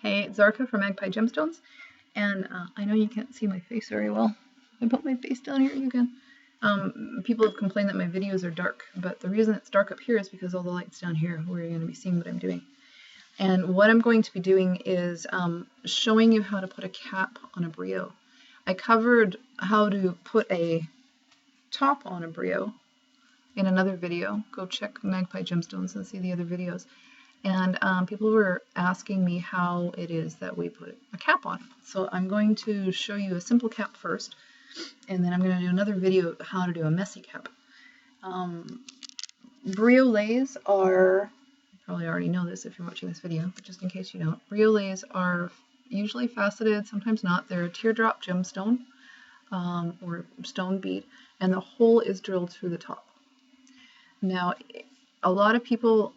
Hey, it's Zarka from Magpie Gemstones, and I know you can't see my face very well. I put my face down here, you can. People have complained that my videos are dark, but the reason it's dark up here is because all the light's down here where you're going to be seeing what I'm doing. And what I'm going to be doing is showing you how to put a cap on a Brio. I covered how to put a top on a Brio in another video. Go check Magpie Gemstones and see the other videos. And people were asking me how it is that we put a cap on. So I'm going to show you a simple cap first, and then I'm going to do another video of how to do a messy cap. Briolets are, you probably already know this if you're watching this video, but just in case you don't, briolets are usually faceted, sometimes not. They're a teardrop gemstone or stone bead, and the hole is drilled through the top. Now, a lot of people,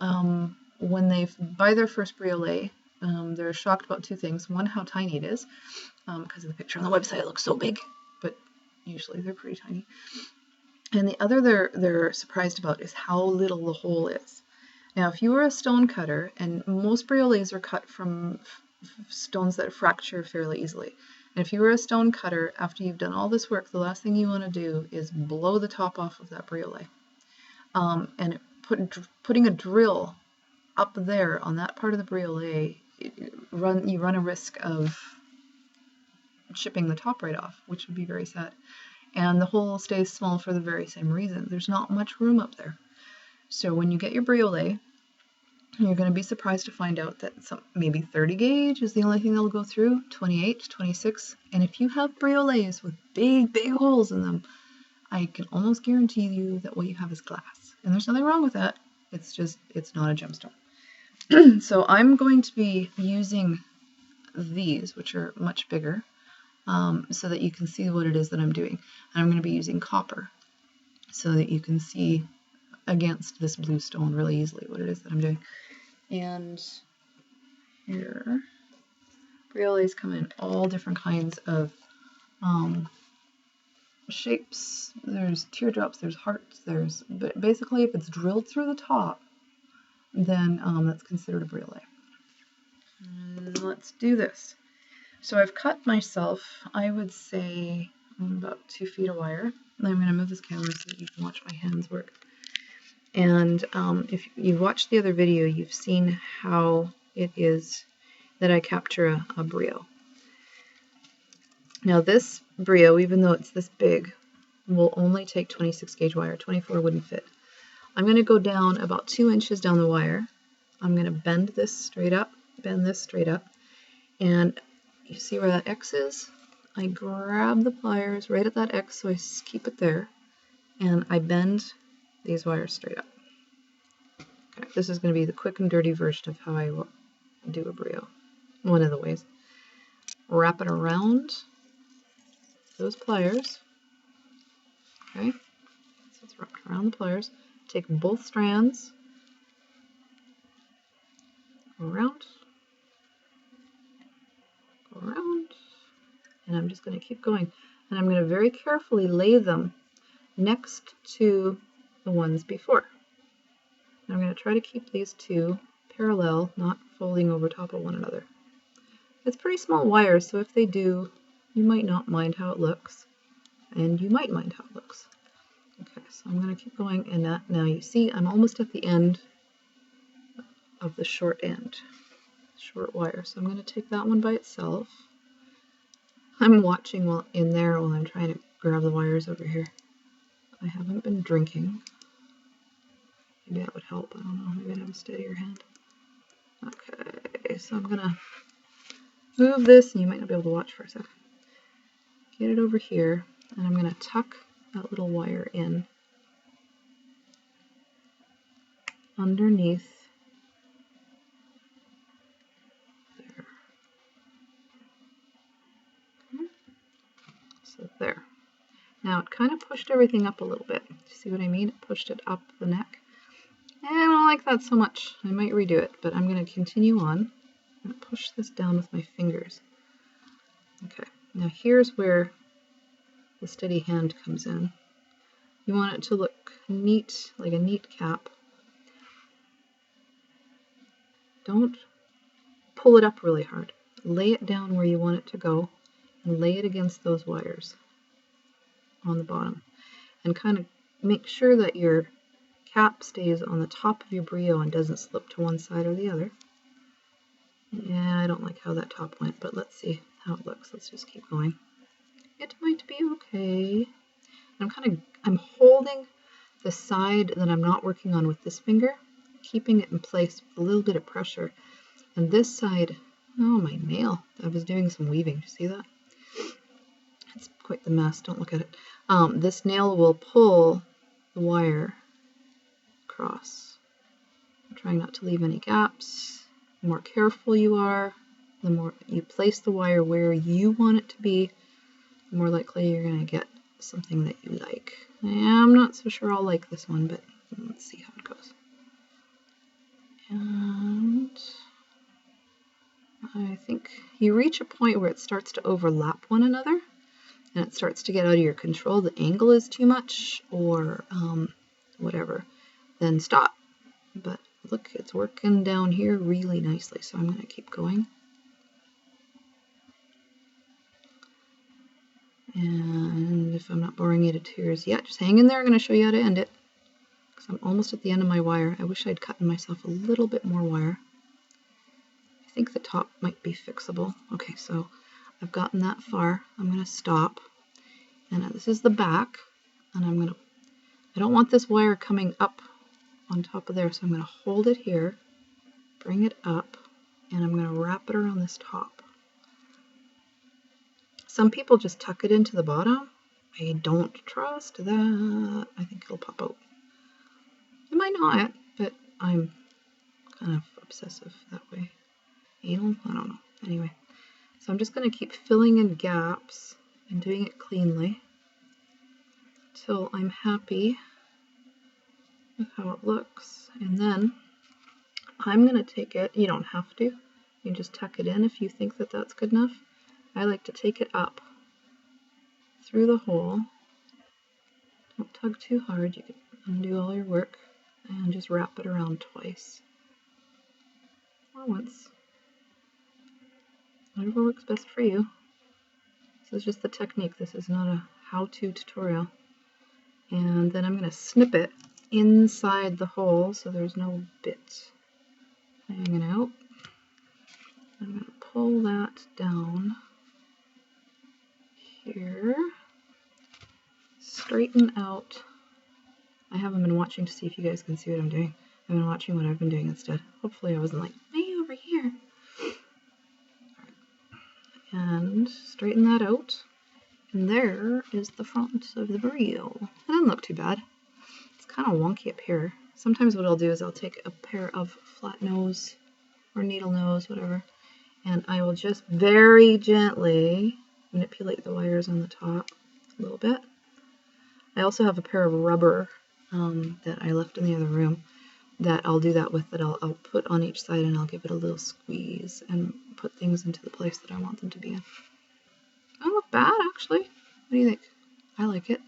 when they buy their first briolet, they're shocked about two things. One, how tiny it is, because of the picture on the website it looks so big, but usually they're pretty tiny. And the other they're surprised about is how little the hole is. Now, if you were a stone cutter, and most briolets are cut from stones that fracture fairly easily, and if you were a stone cutter, after you've done all this work, the last thing you want to do is blow the top off of that briolet. And putting a drill up there on that part of the briolet, you run a risk of chipping the top right off, which would be very sad. And the hole stays small for the very same reason. There's not much room up there. So when you get your briolet, you're going to be surprised to find out that maybe 30 gauge is the only thing that'll go through, 28, 26. And if you have briolets with big, big holes in them, I can almost guarantee you that what you have is glass. And there's nothing wrong with that. It's just, it's not a gemstone. So I'm going to be using these, which are much bigger, so that you can see what it is that I'm doing. And I'm going to be using copper so that you can see against this blue stone really easily what it is that I'm doing. And here, briolets come in all different kinds of shapes. There's teardrops, there's hearts, but basically if it's drilled through the top, then that's considered a briolet. Let's do this. So I've cut myself, I would say, about 2 feet of wire. And I'm going to move this camera so that you can watch my hands work. And if you've watched the other video, you've seen how it is that I capture a brio. Now this brio, even though it's this big, will only take 26 gauge wire. 24 wouldn't fit. I'm going to go down about 2 inches down the wire. I'm going to bend this straight up, bend this straight up, and you see where that X is? I grab the pliers right at that X so I keep it there, and I bend these wires straight up. Okay, this is going to be the quick and dirty version of how I will do a brio. One of the ways. Wrap it around those pliers. Okay, so it's wrapped around the pliers. Take both strands, go around, and I'm just going to keep going. And I'm going to very carefully lay them next to the ones before. And I'm going to try to keep these two parallel, not folding over top of one another. It's pretty small wires, so if they do, you might not mind how it looks, and you might mind how it looks. Okay, so I'm going to keep going, and now you see I'm almost at the end of the short wire. So I'm going to take that one by itself. I'm watching in there while I'm trying to grab the wires over here. I haven't been drinking. Maybe that would help. I don't know. Maybe I'd have a steadier hand. Okay, so I'm going to move this, and you might not be able to watch for a second. Get it over here, and I'm going to tuck that little wire in underneath there. Okay. So there. Now it kind of pushed everything up a little bit. See what I mean? It pushed it up the neck. And I don't like that so much. I might redo it, but I'm going to continue on. I'm going to push this down with my fingers. Okay, now here's where the steady hand comes in. You want it to look neat, like a neat cap. Don't pull it up really hard. Lay it down where you want it to go and lay it against those wires on the bottom. And kind of make sure that your cap stays on the top of your brio and doesn't slip to one side or the other. Yeah, I don't like how that top went, but let's see how it looks. Let's just keep going. It might be okay. I'm holding the side that I'm not working on with this finger, keeping it in place with a little bit of pressure. And this side, oh, my nail. I was doing some weaving. Do you see that? It's quite the mess. Don't look at it. This nail will pull the wire across. I'm trying not to leave any gaps. The more careful you are, the more you place the wire where you want it to be, the more likely you're going to get something that you like. I'm not so sure I'll like this one, but let's see how it goes. And I think you reach a point where it starts to overlap one another and it starts to get out of your control. The angle is too much or whatever, then stop. But look, it's working down here really nicely, so I'm going to keep going. And if I'm not boring you to tears yet, just hang in there. I'm going to show you how to end it because I'm almost at the end of my wire. I wish I'd cut myself a little bit more wire. I think the top might be fixable. Okay, so I've gotten that far. I'm going to stop. And this is the back. And I don't want this wire coming up on top of there, so I'm going to hold it here, bring it up, and I'm going to wrap it around this top. Some people just tuck it into the bottom. I don't trust that. I think it'll pop out. It might not, but I'm kind of obsessive that way. Anal? I don't know. Anyway, so I'm just going to keep filling in gaps and doing it cleanly till I'm happy with how it looks. And then I'm going to take it. You don't have to. You can just tuck it in if you think that that's good enough. I like to take it up through the hole. Don't tug too hard. You can undo all your work and just wrap it around twice or once. Whatever works best for you. This is just the technique. This is not a how-to tutorial. And then I'm going to snip it inside the hole so there's no bit hanging out. I'm going to pull that down here, straighten out. I haven't been watching to see if you guys can see what I'm doing. I've been watching what I've been doing instead. Hopefully I wasn't like, way over here. And straighten that out. And there is the front of the brio. It doesn't look too bad. It's kind of wonky up here. Sometimes what I'll do is I'll take a pair of flat nose or needle nose, whatever, and I will just very gently manipulate the wires on the top a little bit. I also have a pair of rubber that I left in the other room that I'll do that with, that I'll put on each side, and I'll give it a little squeeze and put things into the place that I want them to be in. Don't look bad, actually. What do you think? I like it.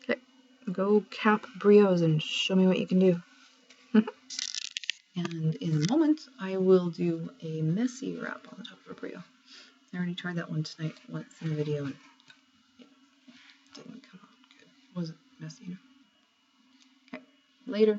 Okay, go cap brios and show me what you can do. And in a moment, I will do a messy wrap on the top of a brio. I already tried that one tonight once in a video, and it didn't come out good. It wasn't messy enough. Okay, later.